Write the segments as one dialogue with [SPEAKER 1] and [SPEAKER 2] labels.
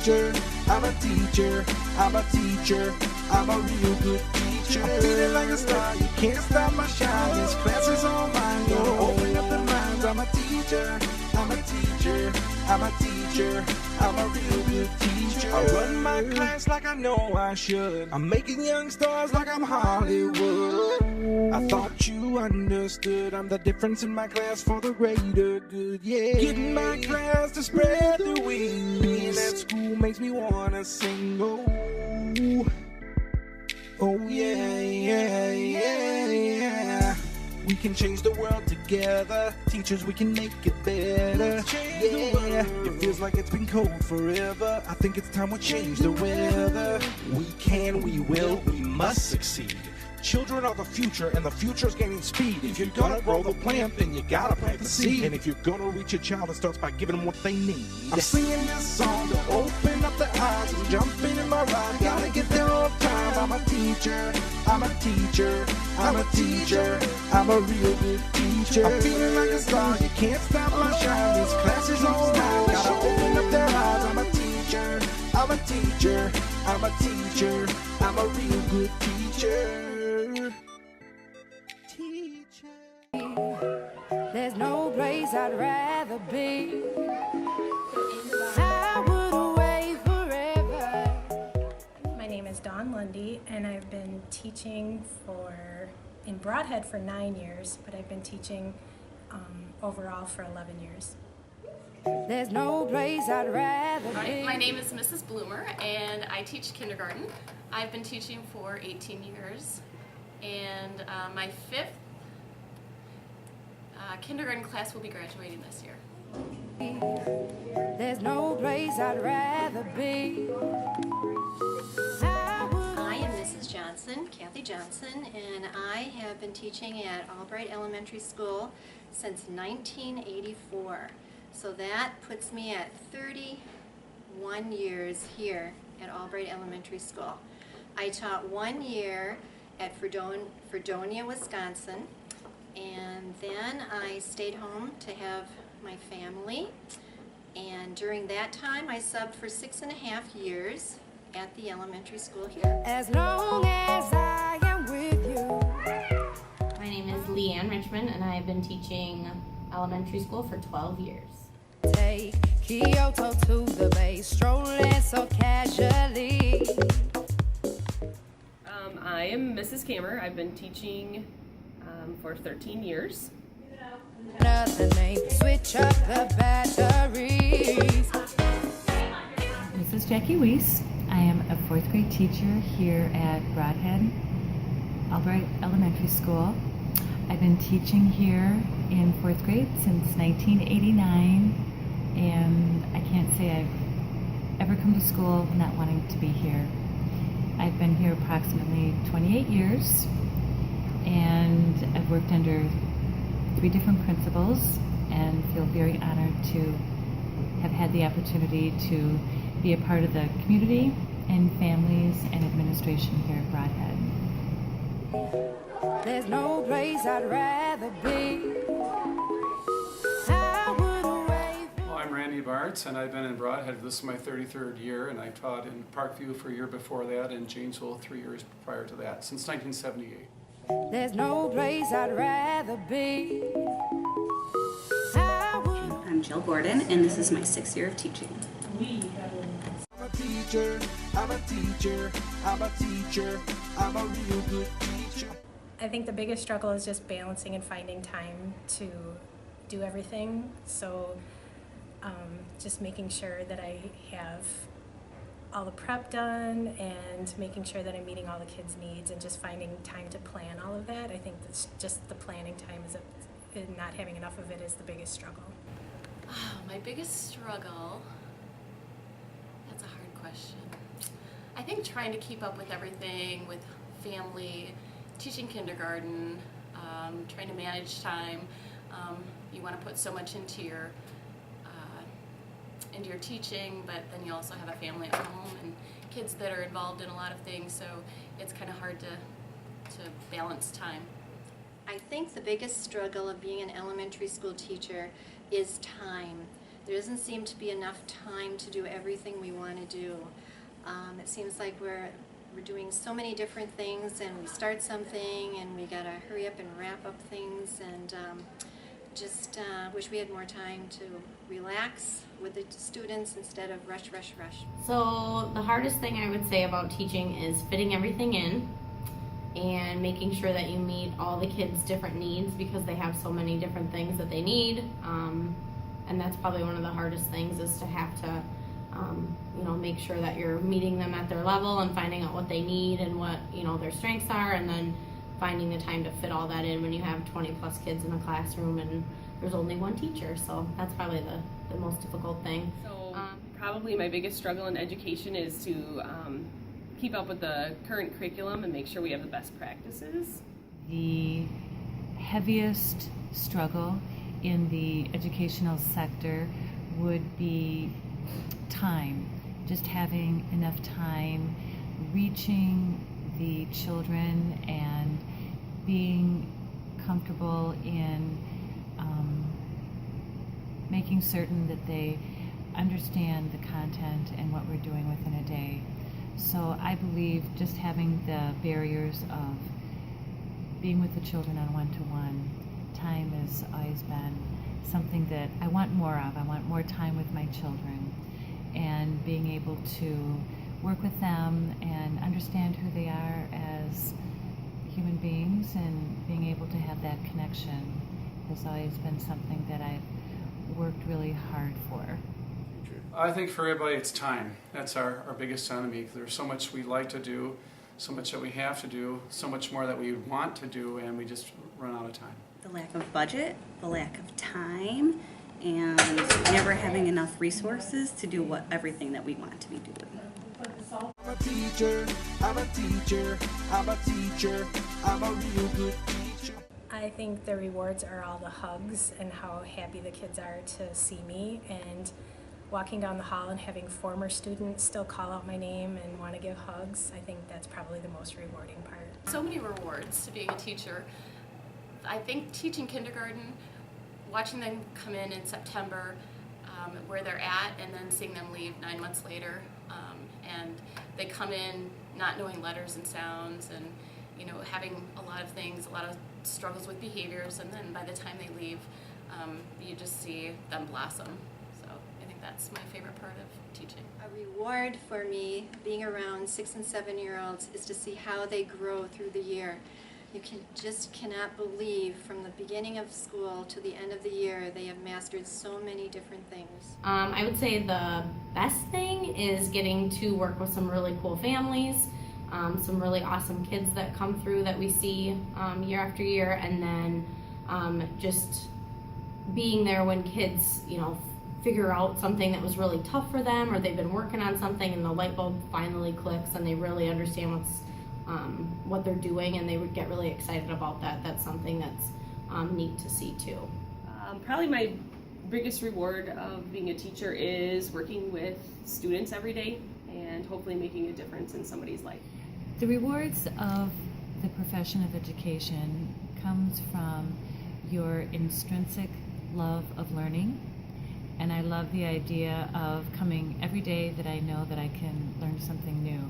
[SPEAKER 1] teacher, I'm a teacher, I'm a teacher, I'm a real good teacher. I'm feeling like a star, you can't stop my shine. This class is all mine, gonna open up their minds. I'm a teacher, I'm a teacher, I'm a teacher, I'm a real good teacher. I run my class like I know I should. I'm making young stars like I'm Hollywood. I thought you understood. I'm the difference in my class for the greater good, yeah. Getting my class to spread the wings. Being at school makes me wanna sing, oh. Oh yeah, yeah, yeah, yeah. We can change the world together. Teachers, we can make it better. Yeah, it feels like it's been cold forever. I think it's time we change the weather. We can, we will, we must succeed. Children are the future, and the future's gaining speed. If you're gonna grow the plant, then you gotta plant the seed. And if you're gonna reach a child, it starts by giving them what they need. I'm singing this song to open up their eyes and jumping in my ride. Gotta get there on time. I'm a teacher, I'm a teacher, I'm a teacher, I'm a real good teacher. I'm feeling like a star, you can't stop my shine. This class is all mine. Gotta open up their eyes. I'm a teacher, I'm a teacher, I'm a teacher, I'm a real good teacher.
[SPEAKER 2] There's no place I'd rather be. I would away forever.
[SPEAKER 3] My name is Dawn Lundy, and I've been teaching in Brodhead for 9 years, but I've been teaching overall for 11 years.
[SPEAKER 2] There's no place I'd rather be.
[SPEAKER 4] My name is Mrs. Bloomer, and I teach kindergarten. I've been teaching for 18 years, and my fifth kindergarten class will be graduating this year.
[SPEAKER 2] There's no place I'd rather be.
[SPEAKER 5] I am Mrs. Johnson, Kathy Johnson, and I have been teaching at Albright Elementary School since 1984. So that puts me at 31 years here at Albright Elementary School. I taught 1 year at Fredonia, Wisconsin, and then I stayed home to have my family, and during that time I subbed for 6.5 years at the elementary school here.
[SPEAKER 2] As long as I am with you.
[SPEAKER 6] My name is Leanne Richmond, and I have been teaching elementary school for 12 years.
[SPEAKER 2] Take Kyoto to the bay, strolling so casually.
[SPEAKER 7] I am Mrs. Kammer. I've been teaching for 13 years.
[SPEAKER 2] Another name, switch up the batteries.
[SPEAKER 8] This is Jackie Weiss. I am a 4th grade teacher here at Brodhead, Albright Elementary School. I've been teaching here in 4th grade since 1989, and I can't say I've ever come to school not wanting to be here. I've been here approximately 28 years, and I've worked under 3 different principals and feel very honored to have had the opportunity to be a part of the community and families and administration here at Brodhead.
[SPEAKER 2] There's no place I'd rather be.
[SPEAKER 9] Well, I'm Randy Bartz, and I've been in Brodhead. This is my 33rd year, and I've taught in Parkview for a year before that, and Janesville 3 years prior to that, since 1978.
[SPEAKER 2] There's no place I'd rather be.
[SPEAKER 10] I'm Jill Gordon, and this is my 6th year of teaching.
[SPEAKER 1] I'm a teacher, I'm a teacher, I'm a teacher, I'm a real good teacher.
[SPEAKER 3] I think the biggest struggle is just balancing and finding time to do everything. So just making sure that I have all the prep done and making sure that I'm meeting all the kids' needs and just finding time to plan all of that. I think that's just the planning time and not having enough of it is the biggest struggle.
[SPEAKER 4] Oh, my biggest struggle, that's a hard question. I think trying to keep up with everything, with family, teaching kindergarten, trying to manage time. You want to put so much into your teaching, but then you also have a family at home and kids that are involved in a lot of things, so it's kind of hard to balance time.
[SPEAKER 5] I think the biggest struggle of being an elementary school teacher is time. there doesn't seem to be enough time to do everything we want to do. It seems like we're doing so many different things, and we start something and we gotta hurry up and wrap up things, and just wish we had more time to relax with the students instead of rush, rush, rush.
[SPEAKER 6] So the hardest thing I would say about teaching is fitting everything in and making sure that you meet all the kids' different needs, because they have so many different things that they need. And that's probably one of the hardest things, is to have to make sure that you're meeting them at their level and finding out what they need and what their strengths are, and then finding the time to fit all that in when you have 20 plus kids in a classroom and there's only one teacher. So that's probably the most difficult thing.
[SPEAKER 7] So probably my biggest struggle in education is to keep up with the current curriculum and make sure we have the best practices.
[SPEAKER 8] The heaviest struggle in the educational sector would be time, just having enough time reaching the children and being comfortable in making certain that they understand the content and what we're doing within a day. So I believe just having the barriers of being with the children on one-to-one time has always been something that I want more of. I want more time with my children, and being able to work with them and understand who they are as human beings, and being able to have that connection has always been something that I've worked really hard for.
[SPEAKER 9] I think for everybody it's time. That's our biggest enemy. There's so much we like to do, so much that we have to do, so much more that we want to do, and we just run out of time.
[SPEAKER 10] The lack of budget, the lack of time, and never having enough resources to do everything that we want to be doing.
[SPEAKER 1] I'm a teacher, I'm a teacher, I'm a teacher, I'm a real good teacher.
[SPEAKER 3] I think the rewards are all the hugs and how happy the kids are to see me, and walking down the hall and having former students still call out my name and want to give hugs. I think that's probably the most rewarding part.
[SPEAKER 4] So many rewards to being a teacher. I think teaching kindergarten, watching them come in September, where they're at, and then seeing them leave 9 months later, and they come in not knowing letters and sounds, and having a lot of things, a lot of struggles with behaviors, and then by the time they leave, you just see them blossom. So I think that's my favorite part of teaching.
[SPEAKER 5] A reward for me being around 6 and 7-year-olds is to see how they grow through the year. You just cannot believe, from the beginning of school to the end of the year, they have mastered so many different things.
[SPEAKER 6] I would say the best thing is getting to work with some really cool families, some really awesome kids that come through that we see year after year, and then just being there when kids, figure out something that was really tough for them, or they've been working on something and the light bulb finally clicks and they really understand what they're doing, and they would get really excited about that. That's something that's neat to see too.
[SPEAKER 7] Probably my biggest reward of being a teacher is working with students every day and hopefully making a difference in somebody's life.
[SPEAKER 8] The rewards of the profession of education comes from your intrinsic love of learning, and I love the idea of coming every day that I know that I can learn something new,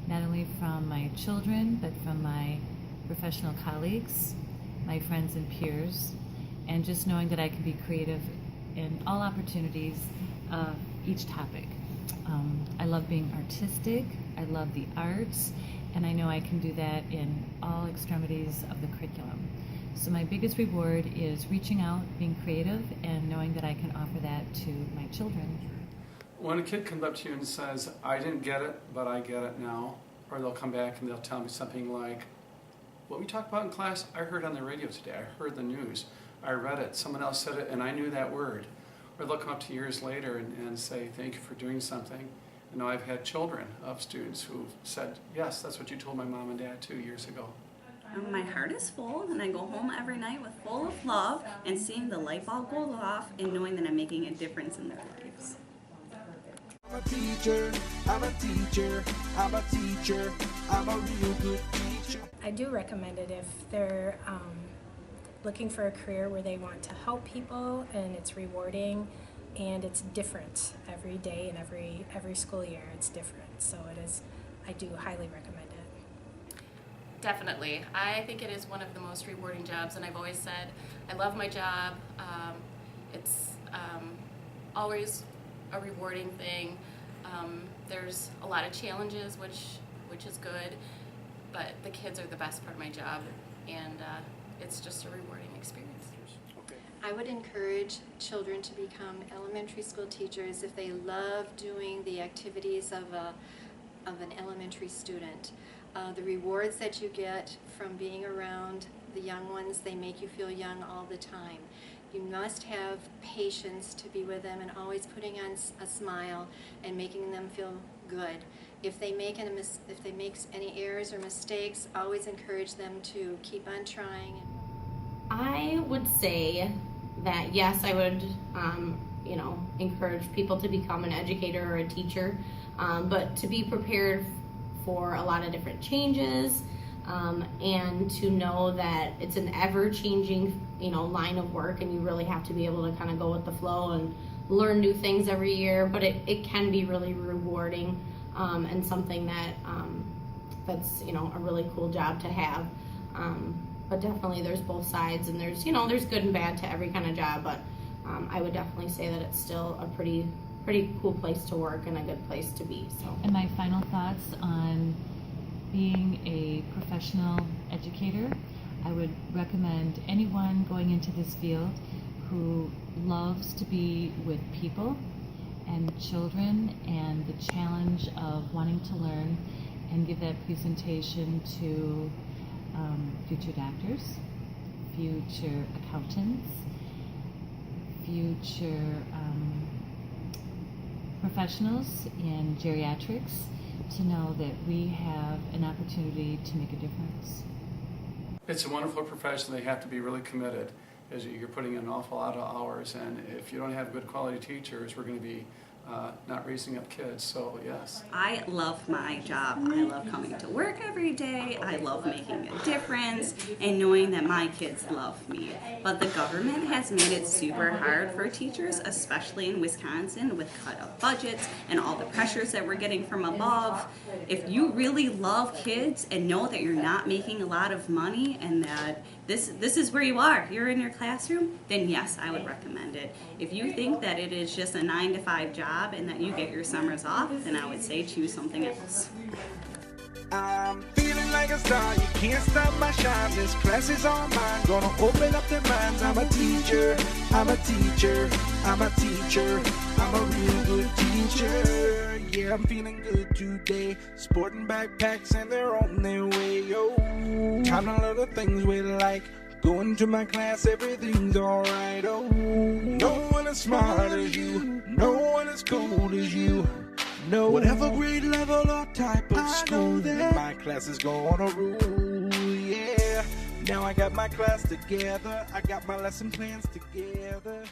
[SPEAKER 8] not only from my children, but from my professional colleagues, my friends and peers, and just knowing that I can be creative in all opportunities of each topic. I love being artistic, I love the arts, and I know I can do that in all extremities of the curriculum. So my biggest reward is reaching out, being creative, and knowing that I can offer that to my children.
[SPEAKER 9] When a kid comes up to you and says, I didn't get it, but I get it now, or they'll come back and they'll tell me something like, what we talked about in class, I heard on the radio today, I heard the news, I read it, someone else said it, and I knew that word. Or they'll come up to years later and say, thank you for doing something. And I've had children of students who said, yes, that's what you told my mom and dad 2 years ago.
[SPEAKER 10] My heart is full, and I go home every night with full of love, and seeing the light bulb go off and knowing that I'm making a difference in their lives.
[SPEAKER 1] I'm a teacher, I'm a teacher, I'm a teacher, I'm a real good teacher.
[SPEAKER 3] I do recommend it if they're looking for a career where they want to help people and it's rewarding. and it's different every day and every school year. It's different, so I do highly recommend it.
[SPEAKER 4] Definitely. I think it is one of the most rewarding jobs, and I've always said I love my job. It's always a rewarding thing. There's a lot of challenges, which is good, but the kids are the best part of my job, and it's just a rewarding experience.
[SPEAKER 5] I would encourage children to become elementary school teachers if they love doing the activities of an elementary student. The rewards that you get from being around the young ones, they make you feel young all the time. You must have patience to be with them and always putting on a smile and making them feel good. If they make any errors or mistakes, always encourage them to keep on trying.
[SPEAKER 6] I would say that yes, I would encourage people to become an educator or a teacher, but to be prepared for a lot of different changes, and to know that it's an ever-changing line of work, and you really have to be able to kind of go with the flow and learn new things every year. But it can be really rewarding, and something that that's a really cool job to have. But definitely there's both sides, and there's good and bad to every kind of job, but I would definitely say that it's still a pretty cool place to work and a good place to be. So.
[SPEAKER 8] And my final thoughts on being a professional educator, I would recommend anyone going into this field who loves to be with people and children and the challenge of wanting to learn and give that presentation to future doctors, future accountants, future professionals in geriatrics, to know that we have an opportunity to make a difference.
[SPEAKER 9] It's a wonderful profession. They have to be really committed, as you're putting in an awful lot of hours, and if you don't have good quality teachers, we're going to be not raising up kids. So yes,
[SPEAKER 10] I love my job. I love coming to work every day. I love making a difference and knowing that my kids love me. But the government has made it super hard for teachers, especially in Wisconsin, with cut up budgets and all the pressures that we're getting from above. If you really love kids and know that you're not making a lot of money and that this is where you are, you're in your classroom, then yes, I would recommend it. If you think that it is just a 9-to-5 job and that you get your summers off, then I would say choose something else.
[SPEAKER 1] I'm feeling like a star, you can't stop my shine. This class is all mine, gonna open up their minds. I'm a teacher, I'm a teacher, I'm a teacher, I'm a real good teacher. Yeah, I'm feeling good today, sporting backpacks and they're on their way, yo. Time to learn the things we like, going to my class, everything's alright, oh. No one as smart as you, no one as cool as you. No, whatever grade level or type of school, my class is gonna rule, yeah. Now I got my class together, I got my lesson plans together.